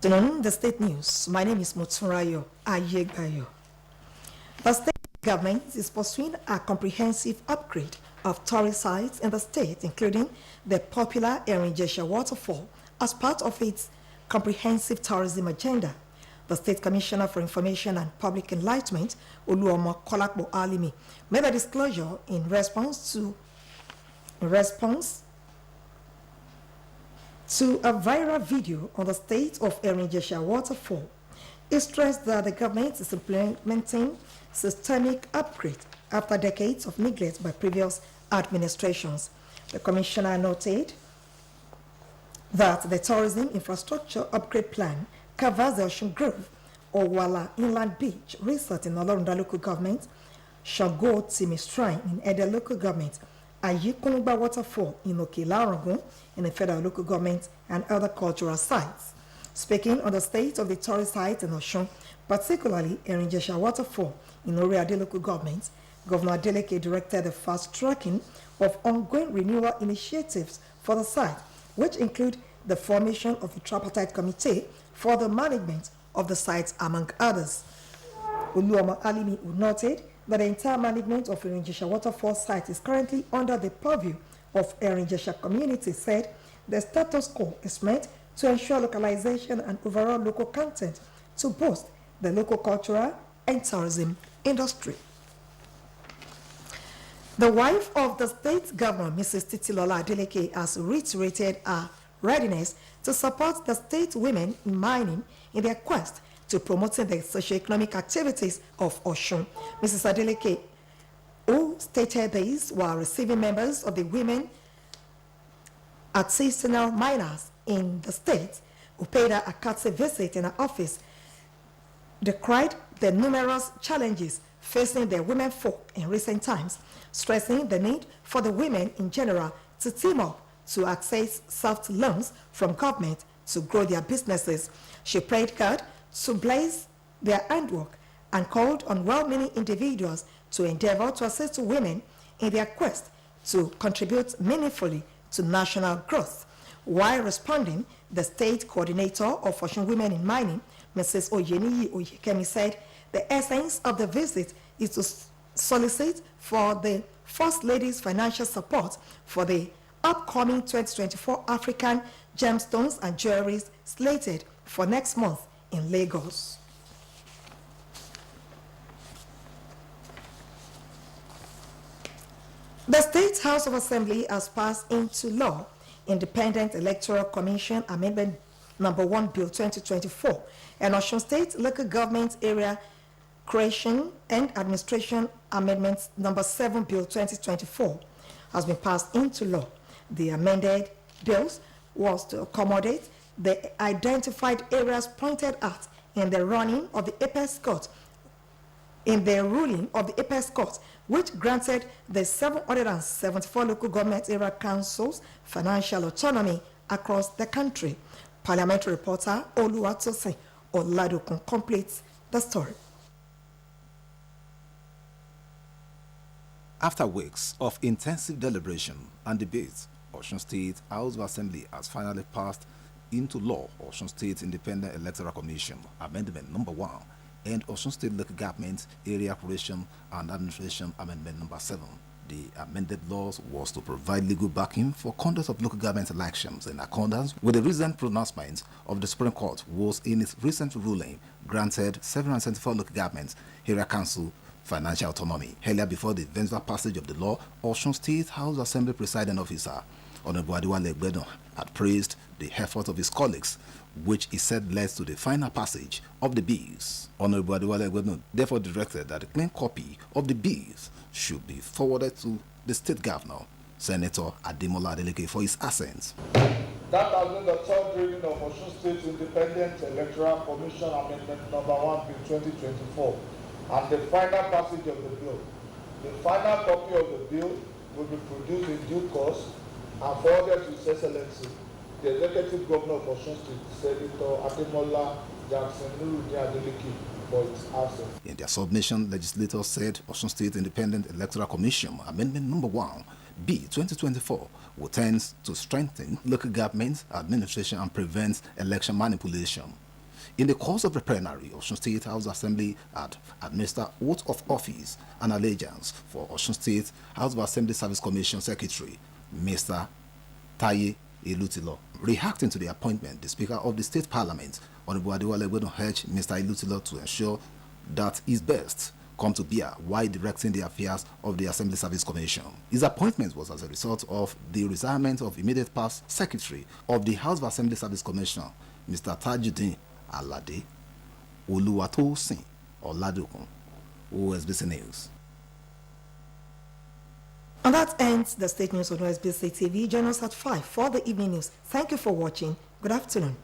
Afternoon, the state news. My name is Mutsunrayo Ayegbayo. The state government is pursuing a comprehensive upgrade of tourist sites in the state, including the popular Erinjesha waterfall, as part of its comprehensive tourism agenda. The State Commissioner for Information and Public Enlightenment, Oluomo Kolakbo Alimi, made a disclosure in response to a viral video on the state of Erinjesha waterfall. He stressed that the government is implementing systemic upgrade after decades of neglect by previous administrations. The commissioner noted that the tourism infrastructure upgrade plan covers the Osun Grove, Owala Inland Beach Resort in Olorunda local government, Shango Timi Shrine in Ede local government, Ayikunugba Waterfall in Okelarangun in the federal local government, and other cultural sites. Speaking on the state of the tourist sites in Osun, particularly Erinjesha Waterfall in Oreade local government, Governor Adeleke directed the fast-tracking of ongoing renewal initiatives for the site, which include the formation of a tripartite committee for the management of the sites, among others. Oluomo Alimi noted that the entire management of Erinjesha Waterfall site is currently under the purview of Erinjesha community. Said the status quo is meant to ensure localization and overall local content to boost the local cultural and tourism industry. The wife of the state governor, Mrs. Titilola Adeleke, has reiterated her readiness to support the state women in mining in their quest to promoting the socio-economic activities of Osun. Mrs. Adeleke, who stated this while receiving members of the women artisanal miners in the state who paid her a courtesy visit in her office, decried the numerous challenges facing the women folk in recent times, stressing the need for the women in general to team up to access soft loans from government to grow their businesses. She prayed God to bless their handwork and called on well-meaning individuals to endeavor to assist women in their quest to contribute meaningfully to national growth. While responding, the state coordinator of Osun Women in Mining, Mrs. Oyeniyi Oyekemi, said the essence of the visit is to solicit for the First Lady's financial support for the upcoming 2024 African Gemstones and Jewelries slated for next month in Lagos. The State House of Assembly has passed into law Independent Electoral Commission Amendment Number 1 Bill 2024 and Osun State Local Government Area Creation and Administration Amendment Number 7 Bill 2024 has been passed into law. The amended bills was to accommodate the identified areas pointed at in the ruling of the Apex Court, which granted the 774 local government area councils financial autonomy across the country. Parliamentary reporter Oluwatosin Oladokun completes the story. After weeks of intensive deliberation and debate, Osun State House of Assembly has finally passed into law Osun State Independent Electoral Commission Amendment Number 1 and Osun State Local Government Area Creation and Administration Amendment Number 7. The amended laws was to provide legal backing for conduct of local government elections in accordance with the recent pronouncement of the Supreme Court, was in its recent ruling granted 774 local governments area council financial autonomy. Earlier, before the eventual passage of the law, Osun State House Assembly presiding officer Honorable Adewale Egbedo had praised the effort of his colleagues, which he said led to the final passage of the bills. Honorable Adewale Egbedo therefore directed that a clean copy of the bills should be forwarded to the state governor, Senator Ademola Adeleke, for his assent. That has been the third reading of Osun State Independent Electoral Commission Amendment Number 1 Bill 2024 and the final passage of the bill. The final copy of the bill will be produced in due course and forwarded to His Excellency, the Executive Governor of Osun State, Senator Ademola Adeleke, for its assent. In their submission, legislators said Osun State Independent Electoral Commission Amendment Number 1 B 2024 will tend to strengthen local government administration and prevent election manipulation. In the course of the plenary, Osun State House Assembly had administered oath of office and allegiance for Osun State House of Assembly Service Commission Secretary, Mr. Taye Elutilo. Reacting to the appointment, the Speaker of the State Parliament, Honorable Adewale Wedon, urged Mr. Elutilo to ensure that his best come to bear while directing the affairs of the Assembly Service Commission. His appointment was as a result of the retirement of immediate past Secretary of the House of Assembly Service Commission, Mr. Tajuddin Alade Oluwatosin Oladokun. OSBC News. And that ends the state news on OSBC TV. Join us at 5 for the evening news. Thank you for watching. Good afternoon.